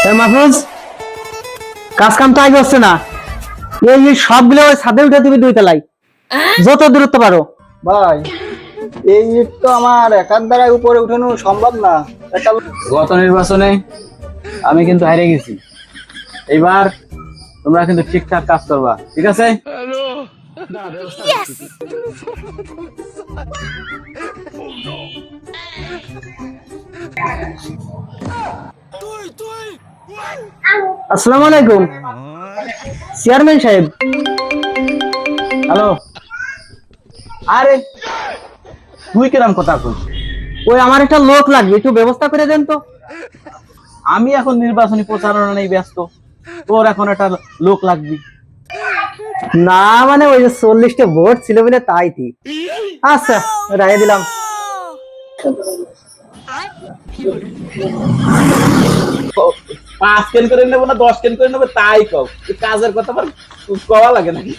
মাহফুজ, কাজ কাম তো আগে হচ্ছে না। এই সবগুলো ওই ছাদে উঠে দিবি 2 তলায়, যত দূরত্ব পারো। ভাই, এই ইট তো আমার একার দ্বারাই উপরে উঠানো সম্ভব না। একটা গত নির্বাচনে আমি কিন্তু হারে গেছি। এবার তোমরা কিন্তু ঠিকঠাক কাজ করবা, ঠিক আছে? আসসালামু আলাইকুম চেয়ারম্যান সাহেব। হ্যালো। আরে তুই কিরম কথা কইস? ওই আমার একটা লোক লাগবে, একটু ব্যবস্থা করে দেন তো। আমি এখন নির্বাচনী প্রচারণা নেই ব্যস্ত, তোর এখন একটা লোক লাগবে। না মানে ওই যে 40টা ভোট ছিল বলে তাই কি। আচ্ছা, রায় দিলাম। পাঁচ কেন করে নেবো না 10 কেন করে নেবো তাই কও, কাজের কথা কওয়া লাগে নাকি?